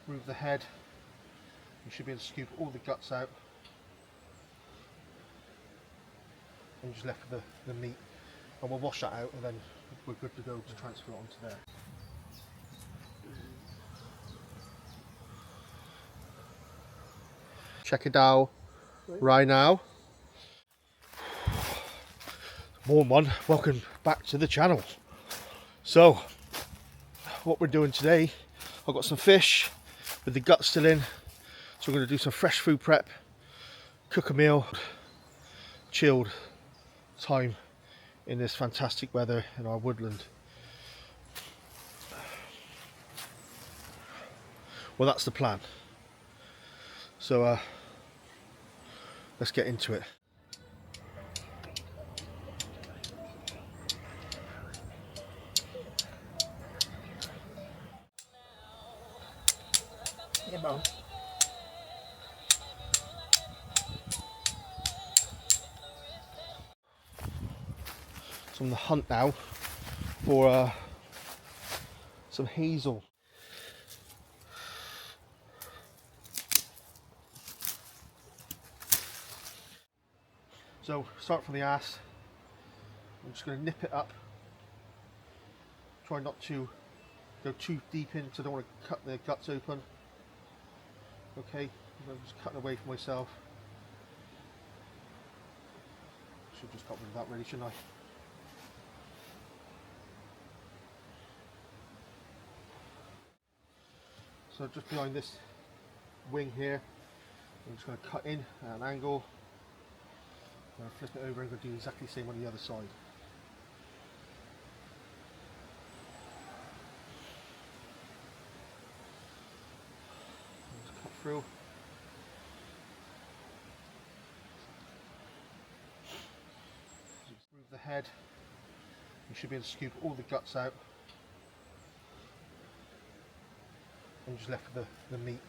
remove the head. You should be able to scoop all the guts out. And you're just left with the meat. And we'll wash that out and then we're good to go to transfer it onto there. Check it out right now. Warm one, welcome back to the channel. So, what we're doing today, I've got some fish with the guts still in. So we're going to do some fresh food prep, cook a meal, chilled time in this fantastic weather in our woodland. Well, that's the plan. So let's get into it. Yeah, Mum. So I'm on the hunt now for some hazel. So start from the ass. I'm just going to nip it up. Try not to go too deep in, so I don't want to cut the guts open. Okay, I'm just cutting away from myself. Should just got rid of that really, shouldn't I? So just behind this wing here, I'm just going to cut in at an angle. I'm going to flip it over and I'm going to do exactly the same on the other side. Just cut through. Just remove the head. You should be able to scoop all the guts out. And just left with the meat.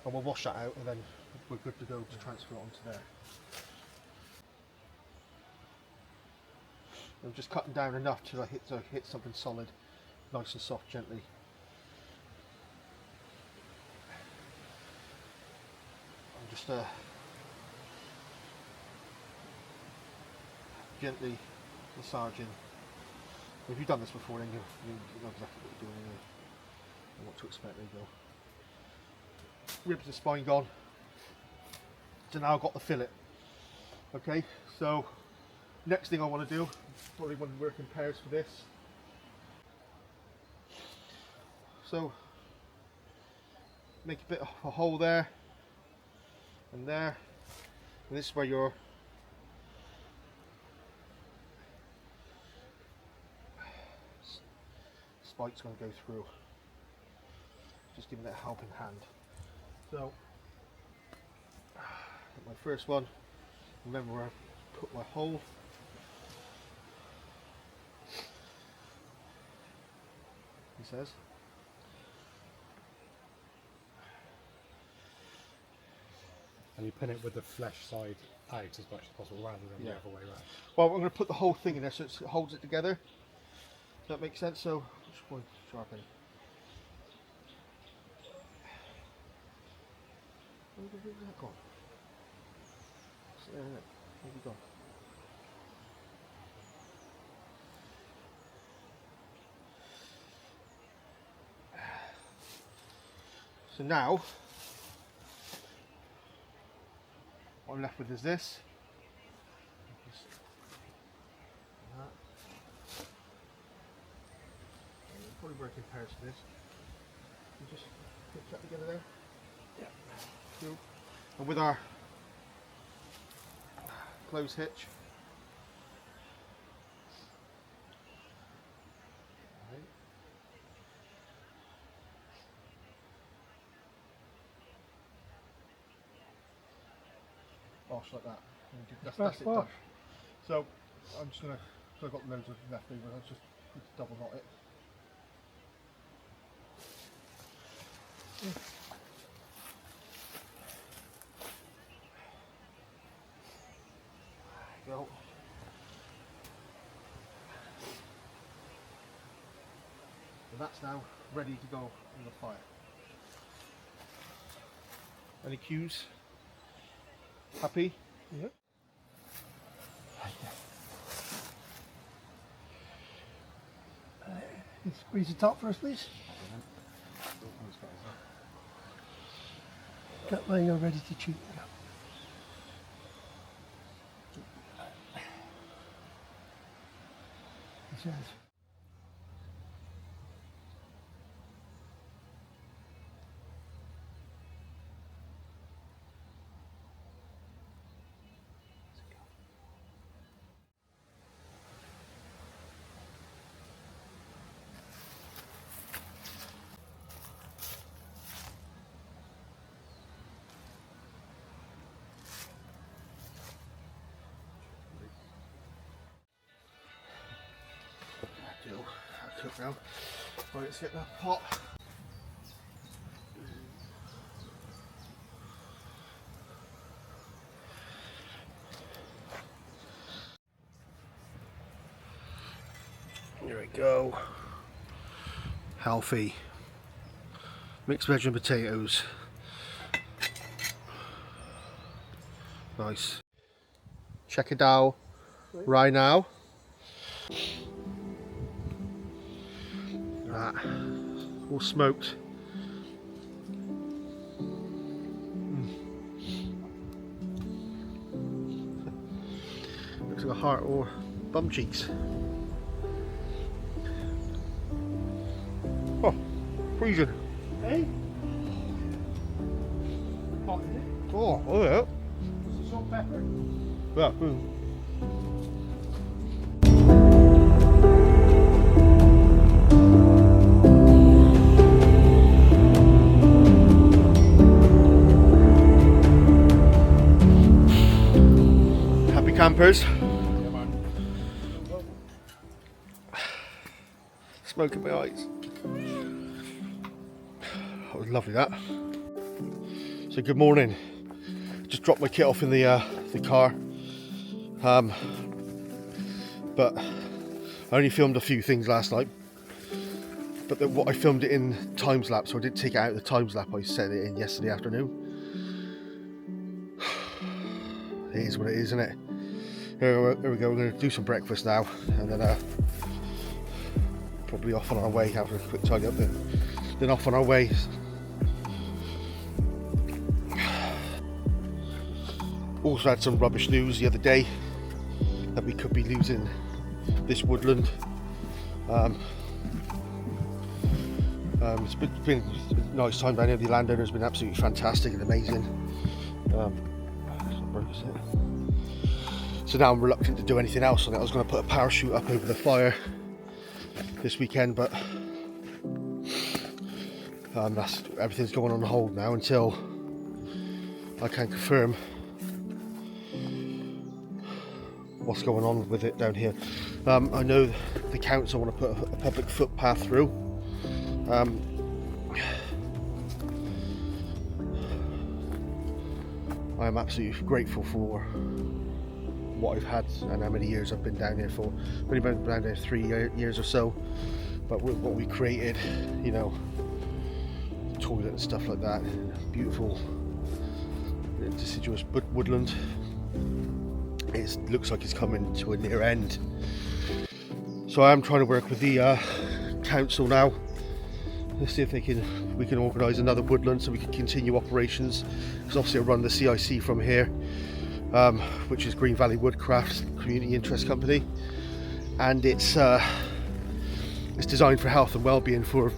And we'll wash that out and then we're good to go to transfer it onto there. I'm just cutting down enough till I hit something solid, nice and soft, gently. I'm just gently massaging. If you've done this before, then you know exactly what you're doing anyway, and what to expect. There you go. Ribs and spine gone. So now I've got the fillet. Okay, so next thing I want to do, probably want to work in pairs for this. So make a bit of a hole there and there, and this is where your spike's going to go through. Just giving it a helping hand. So my first one, remember where I put my hole. He says. And you pin it with the flesh side out as much as possible rather than the other way around. Well, I'm going to put the whole thing in there so it holds it together. Does that make sense? So, just one sharpen. Where's that gone? Where's it gone? So now, what I'm left with is this. Probably work in pairs for this. You just put that together there. Yeah. Cool. And with our close hitch. Right. Bosh like that. That's it done. So I'm just gonna. So I've got loads of left over. I'll just double knot it. Go. And that's now ready to go on the fire. Any cues? Happy? Yeah. Squeeze the top first, please. Got where you're ready to chew. He says. I'll cook now. Right, let's get that pot. Here we go. Healthy. Mixed veg and potatoes. Nice. Check it out right now. That all smoked. Looks like a heart or bum cheeks. Oh, freezing. Hey? Hot, is it? Oh yeah. What's the salt, pepper? Yeah. Happy campers. Smoke in my eyes. That was lovely, that. So good morning. Just dropped my kit off in the car, but I only filmed a few things last night. But what I filmed it in time lapse, so I didn't take it out of the time lapse. I set it in yesterday afternoon. It is what it is, isn't it? Here we go. We're going to do some breakfast now, and then probably off on our way. Have a quick tidy up, then off on our way. Also had some rubbish news the other day that we could be losing this woodland. It's been a nice time down here. The landowner's been absolutely fantastic and amazing. So now I'm reluctant to do anything else on it. I was going to put a parachute up over the fire this weekend, but everything's going on hold now until I can confirm what's going on with it down here. I know the council want to put a public footpath through. I am absolutely grateful for what I've had and how many years I've been down here for. I've only been down there 3 years or so, but with what we created, you know, toilet and stuff like that, beautiful deciduous woodland. It looks like it's coming to a near end. So I am trying to work with the council now. Let's see if we can organise another woodland so we can continue operations. Because obviously I run the CIC from here, which is Green Valley Woodcraft Community Interest Company, and it's designed for health and well-being for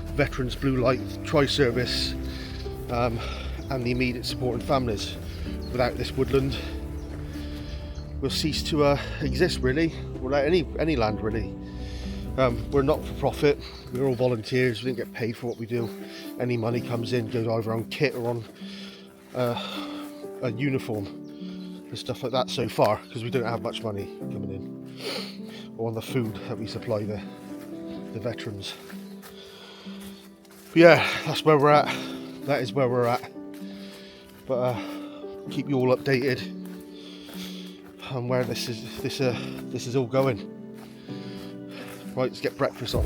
veterans, blue light, tri-service, and the immediate supporting families. Without this woodland, we'll cease to exist, really, without any land, really. We're not for profit, we're all volunteers, we don't get paid for what we do. Any money comes in goes either on kit or on a uniform and stuff like that so far, because we don't have much money coming in, or on the food that we supply the veterans. But yeah, that's where we're at. That is where we're at. But keep you all updated on where this is all going. Right, let's get breakfast on.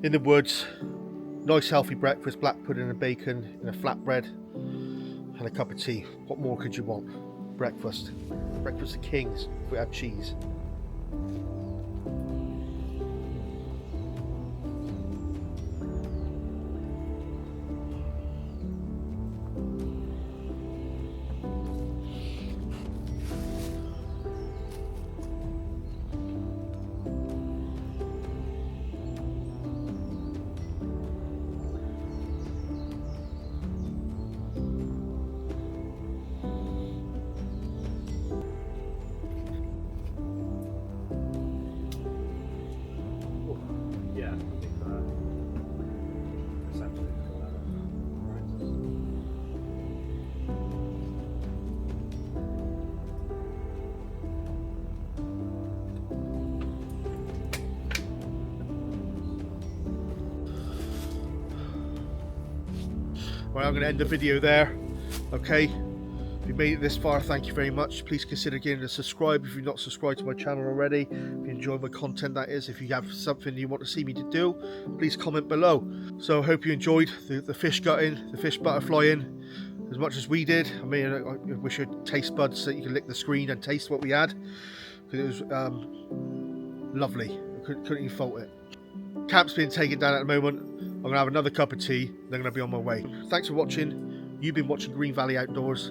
in the woods. Nice healthy breakfast, black pudding and bacon in a flatbread and a cup of tea. What more could you want? Breakfast. Breakfast of kings if we had cheese. Yeah, I think essentially it's got that. Well, I'm going to end the video there. Okay, if you made it this far, thank you very much. Please consider getting to subscribe if you're not subscribed to my channel already. If you enjoy my content, that is. If you have something you want to see me to do, please comment below. So I hope you enjoyed the fish gutting, the fish butterflying as much as we did. I mean, I wish you had taste buds so you could lick the screen and taste what we had, because it was lovely. I couldn't even fault it. Camp's being taken down at the moment. I'm going to have another cup of tea, then I'm going to be on my way. Thanks for watching. You've been watching Green Valley Outdoors.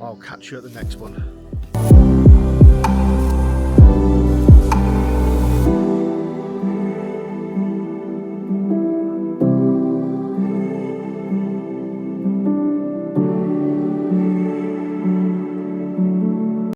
I'll catch you at the next one.